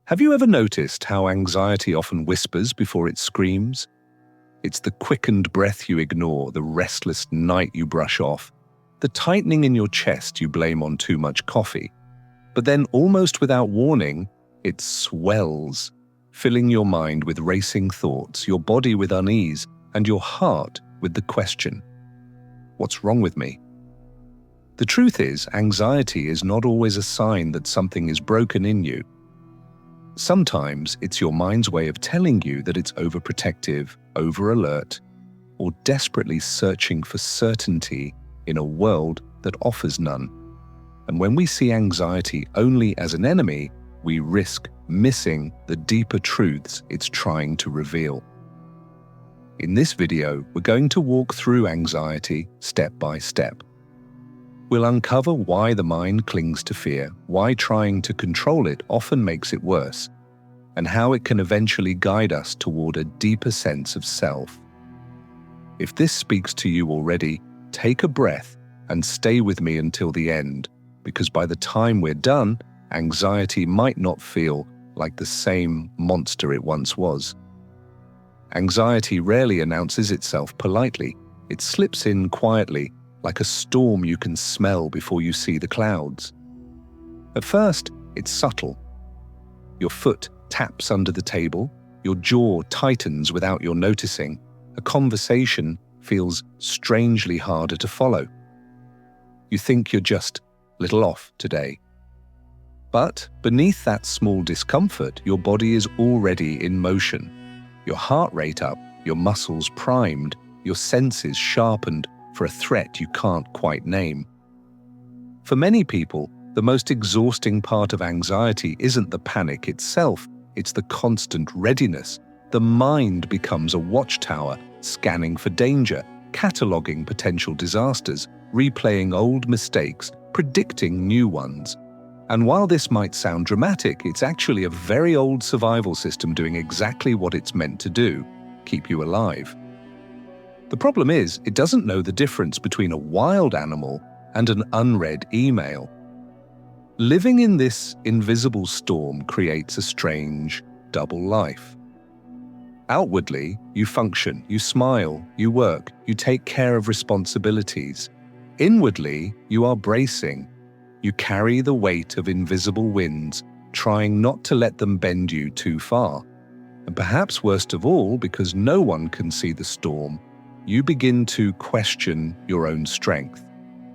Have you ever noticed how anxiety often whispers before it screams? It's the quickened breath you ignore, the restless night you brush off, the tightening in your chest you blame on too much coffee. But then, almost without warning, it swells, filling your mind with racing thoughts, your body with unease, and your heart with the question, what's wrong with me? The truth is, anxiety is not always a sign that something is broken in you. Sometimes it's your mind's way of telling you that it's overprotective, over-alert, or desperately searching for certainty in a world that offers none. And when we see anxiety only as an enemy, we risk missing the deeper truths it's trying to reveal. In this video, we're going to walk through anxiety step by step. We'll uncover why the mind clings to fear, why trying to control it often makes it worse, and how it can eventually guide us toward a deeper sense of self. If this speaks to you already, take a breath and stay with me until the end, because by the time we're done, anxiety might not feel like the same monster it once was. Anxiety rarely announces itself politely. It slips in quietly, like a storm you can smell before you see the clouds. At first, it's subtle. Your foot taps under the table, your jaw tightens without your noticing, a conversation feels strangely harder to follow. You think you're just a little off today. But beneath that small discomfort, your body is already in motion. Your heart rate up, your muscles primed, your senses sharpened for a threat you can't quite name. For many people, the most exhausting part of anxiety isn't the panic itself, it's the constant readiness. The mind becomes a watchtower, scanning for danger, cataloging potential disasters, replaying old mistakes, predicting new ones. And while this might sound dramatic, it's actually a very old survival system doing exactly what it's meant to do: keep you alive. The problem is, it doesn't know the difference between a wild animal and an unread email. Living in this invisible storm creates a strange, double life. Outwardly, you function, you smile, you work, you take care of responsibilities. Inwardly, you are bracing. You carry the weight of invisible winds, trying not to let them bend you too far. And perhaps worst of all, because no one can see the storm, you begin to question your own strength.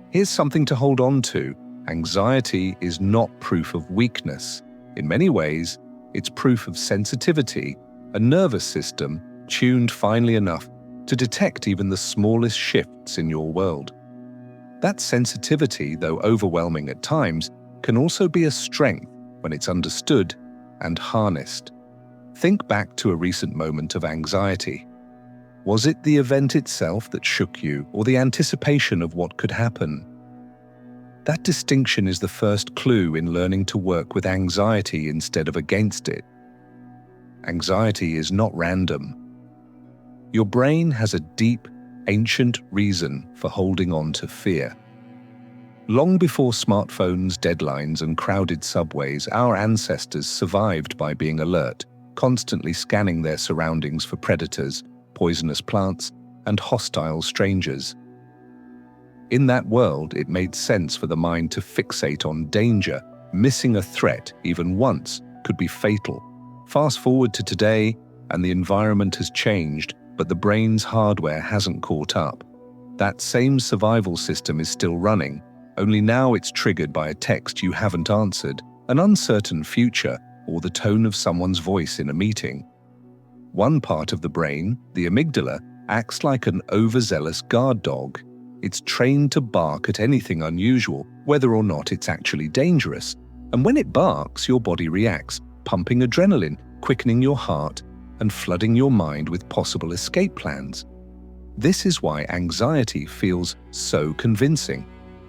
Here's something to hold on to. Anxiety is not proof of weakness. In many ways, it's proof of sensitivity, a nervous system tuned finely enough to detect even the smallest shifts in your world. That sensitivity, though overwhelming at times, can also be a strength when it's understood and harnessed. Think back to a recent moment of anxiety. Was it the event itself that shook you, or the anticipation of what could happen? That distinction is the first clue in learning to work with anxiety instead of against it. Anxiety is not random. Your brain has a deep, ancient reason for holding on to fear. Long before smartphones, deadlines, and crowded subways, our ancestors survived by being alert, constantly scanning their surroundings for predators, poisonous plants, and hostile strangers. In that world, it made sense for the mind to fixate on danger. Missing a threat, even once, could be fatal. Fast forward to today, and the environment has changed, but the brain's hardware hasn't caught up. That same survival system is still running, only now it's triggered by a text you haven't answered, an uncertain future, or the tone of someone's voice in a meeting. One part of the brain, the amygdala, acts like an overzealous guard dog. It's trained to bark at anything unusual, whether or not it's actually dangerous. And when it barks, your body reacts, pumping adrenaline, quickening your heart, and flooding your mind with possible escape plans. This is why anxiety feels so convincing.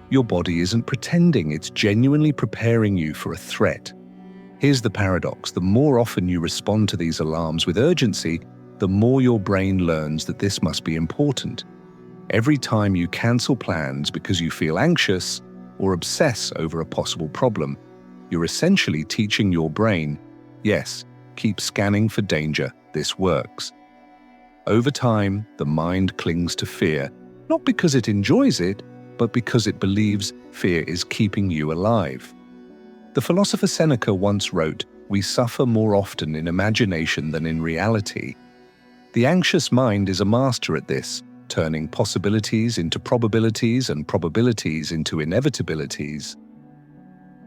Your body isn't pretending, it's genuinely preparing you for a threat. Here's the paradox: the more often you respond to these alarms with urgency, the more your brain learns that this must be important. Every time you cancel plans because you feel anxious or obsess over a possible problem, you're essentially teaching your brain, Yes, keep scanning for danger. This works. Over time, the mind clings to fear, not because it enjoys it, but because it believes fear is keeping you alive. The philosopher Seneca once wrote, "We suffer more often in imagination than in reality." The anxious mind is a master at this, turning possibilities into probabilities and probabilities into inevitabilities.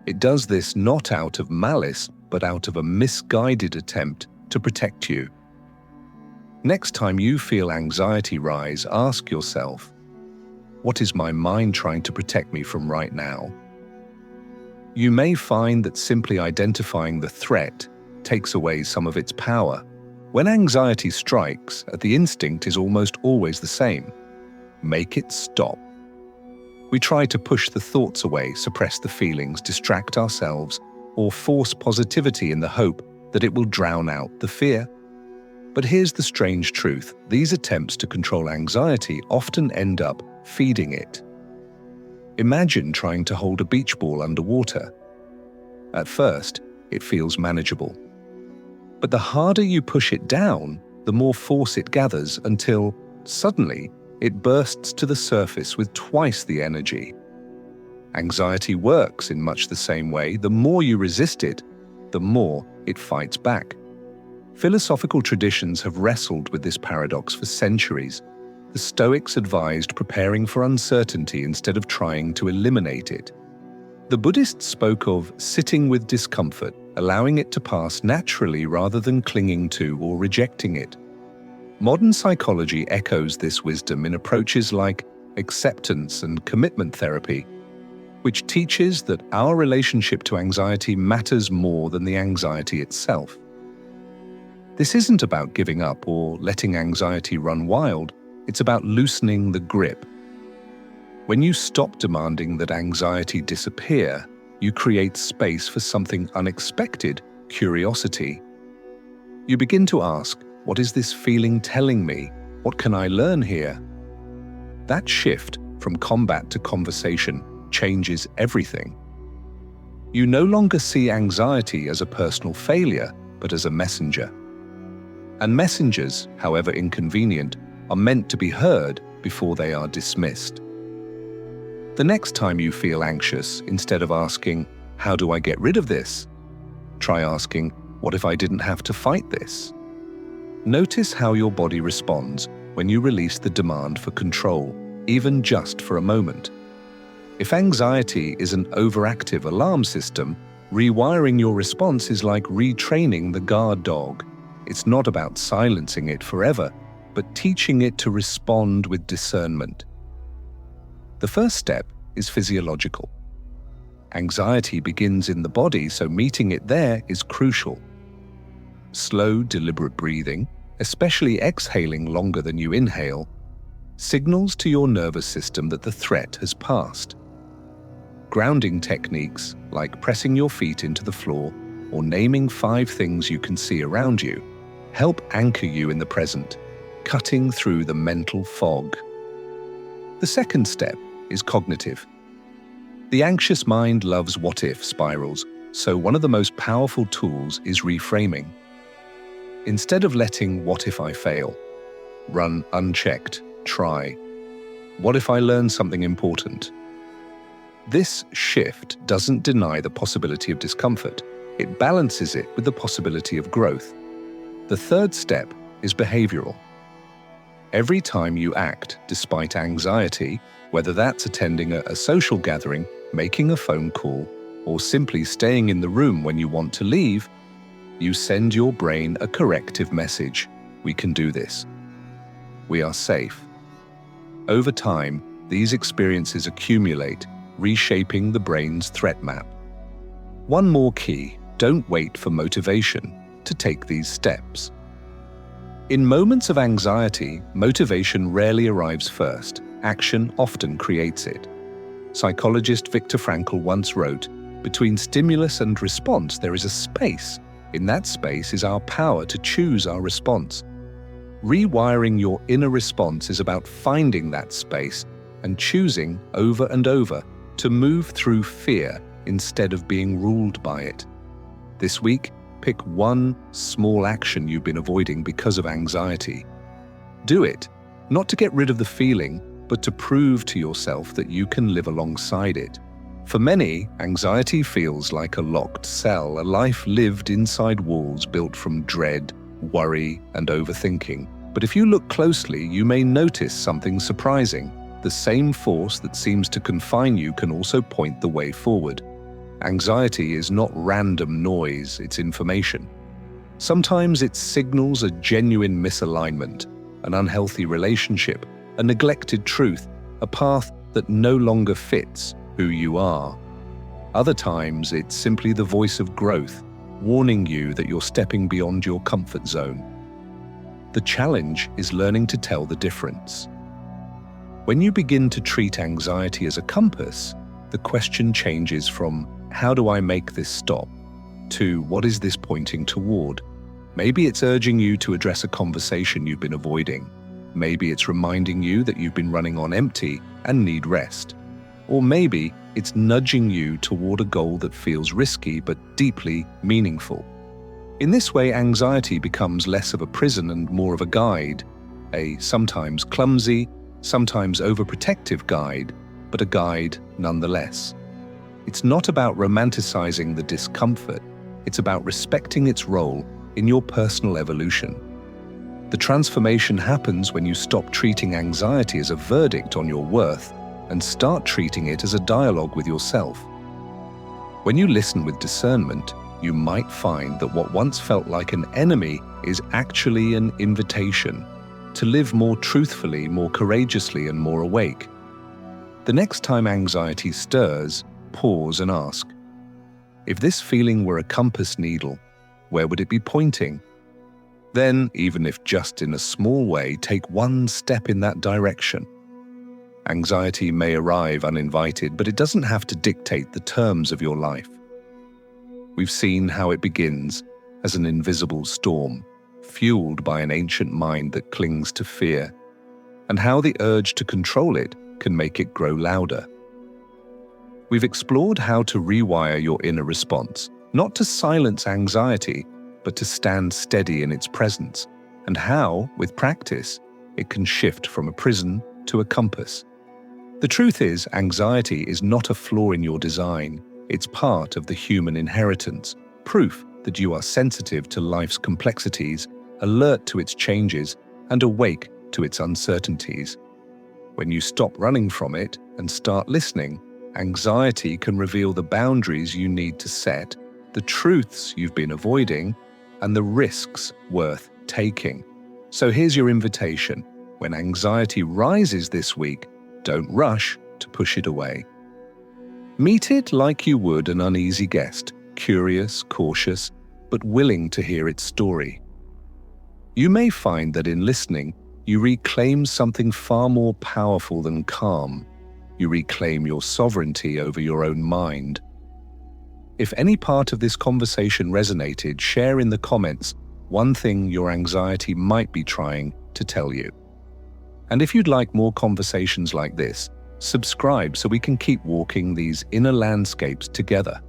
It does this not out of malice, but out of a misguided attempt to protect you. Next time you feel anxiety rise, ask yourself, what is my mind trying to protect me from right now? You may find that simply identifying the threat takes away some of its power. When anxiety strikes, the instinct is almost always the same. Make it stop. We try to push the thoughts away, suppress the feelings, distract ourselves, or force positivity in the hope that it will drown out the fear. But here's the strange truth. These attempts to control anxiety often end up feeding it. Imagine trying to hold a beach ball underwater. At first, it feels manageable. But the harder you push it down, the more force it gathers until, suddenly, it bursts to the surface with twice the energy. Anxiety works in much the same way. The more you resist it, the more it fights back. Philosophical traditions have wrestled with this paradox for centuries. The Stoics advised preparing for uncertainty instead of trying to eliminate it. The Buddhists spoke of sitting with discomfort, allowing it to pass naturally rather than clinging to or rejecting it. Modern psychology echoes this wisdom in approaches like acceptance and commitment therapy, which teaches that our relationship to anxiety matters more than the anxiety itself. This isn't about giving up or letting anxiety run wild, it's about loosening the grip. When you stop demanding that anxiety disappear, you create space for something unexpected, curiosity. You begin to ask, what is this feeling telling me? What can I learn here? That shift from combat to conversation changes everything. You no longer see anxiety as a personal failure, but as a messenger. And messengers, however inconvenient, are meant to be heard before they are dismissed. The next time you feel anxious, instead of asking, how do I get rid of this? Try asking, what if I didn't have to fight this? Notice how your body responds when you release the demand for control, even just for a moment. If anxiety is an overactive alarm system, rewiring your response is like retraining the guard dog. It's not about silencing it forever, but teaching it to respond with discernment. The first step is physiological. Anxiety begins in the body, so meeting it there is crucial. Slow, deliberate breathing, especially exhaling longer than you inhale, signals to your nervous system that the threat has passed. Grounding techniques, like pressing your feet into the floor or naming 5 things you can see around you, help anchor you in the present, cutting through the mental fog. The second step is cognitive. The anxious mind loves what-if spirals, so one of the most powerful tools is reframing. Instead of letting "what if I fail?" run unchecked, try, "what if I learn something important?" This shift doesn't deny the possibility of discomfort. It balances it with the possibility of growth. The third step is behavioral. Every time you act despite anxiety, whether that's attending a social gathering, making a phone call, or simply staying in the room when you want to leave, you send your brain a corrective message. We can do this. We are safe. Over time, these experiences accumulate, reshaping the brain's threat map. One more key: don't wait for motivation to take these steps. In moments of anxiety, motivation rarely arrives first. Action often creates it. Psychologist Viktor Frankl once wrote, "Between stimulus and response, there is a space. In that space is our power to choose our response." Rewiring your inner response is about finding that space and choosing over and over to move through fear instead of being ruled by it. This week, Pick one small action you've been avoiding because of anxiety. Do it, not to get rid of the feeling, but to prove to yourself that you can live alongside it. For many, anxiety feels like a locked cell, a life lived inside walls built from dread, worry, and overthinking. But if you look closely, you may notice something surprising. The same force that seems to confine you can also point the way forward. Anxiety is not random noise, it's information. Sometimes it signals a genuine misalignment, an unhealthy relationship, a neglected truth, a path that no longer fits who you are. Other times, it's simply the voice of growth, warning you that you're stepping beyond your comfort zone. The challenge is learning to tell the difference. When you begin to treat anxiety as a compass, the question changes from, how do I make this stop? To, what is this pointing toward? Maybe it's urging you to address a conversation you've been avoiding. Maybe it's reminding you that you've been running on empty and need rest. Or maybe it's nudging you toward a goal that feels risky but deeply meaningful. In this way, anxiety becomes less of a prison and more of a guide, a sometimes clumsy, sometimes overprotective guide, but a guide nonetheless. It's not about romanticizing the discomfort, it's about respecting its role in your personal evolution. The transformation happens when you stop treating anxiety as a verdict on your worth and start treating it as a dialogue with yourself. When you listen with discernment, you might find that what once felt like an enemy is actually an invitation to live more truthfully, more courageously, and more awake. The next time anxiety stirs, pause and ask, if this feeling were a compass needle, where would it be pointing? Then, even if just in a small way, take one step in that direction. Anxiety may arrive uninvited, but it doesn't have to dictate the terms of your life. We've seen how it begins as an invisible storm, fueled by an ancient mind that clings to fear, and how the urge to control it can make it grow louder. We've explored how to rewire your inner response, not to silence anxiety, but to stand steady in its presence, and how, with practice, it can shift from a prison to a compass. The truth is, anxiety is not a flaw in your design, it's part of the human inheritance, proof that you are sensitive to life's complexities, alert to its changes, and awake to its uncertainties. When you stop running from it and start listening, anxiety can reveal the boundaries you need to set, the truths you've been avoiding, and the risks worth taking. So here's your invitation. When anxiety rises this week, don't rush to push it away. Meet it like you would an uneasy guest, curious, cautious, but willing to hear its story. You may find that in listening, you reclaim something far more powerful than calm. You reclaim your sovereignty over your own mind. If any part of this conversation resonated, share in the comments one thing your anxiety might be trying to tell you. And if you'd like more conversations like this, subscribe so we can keep walking these inner landscapes together.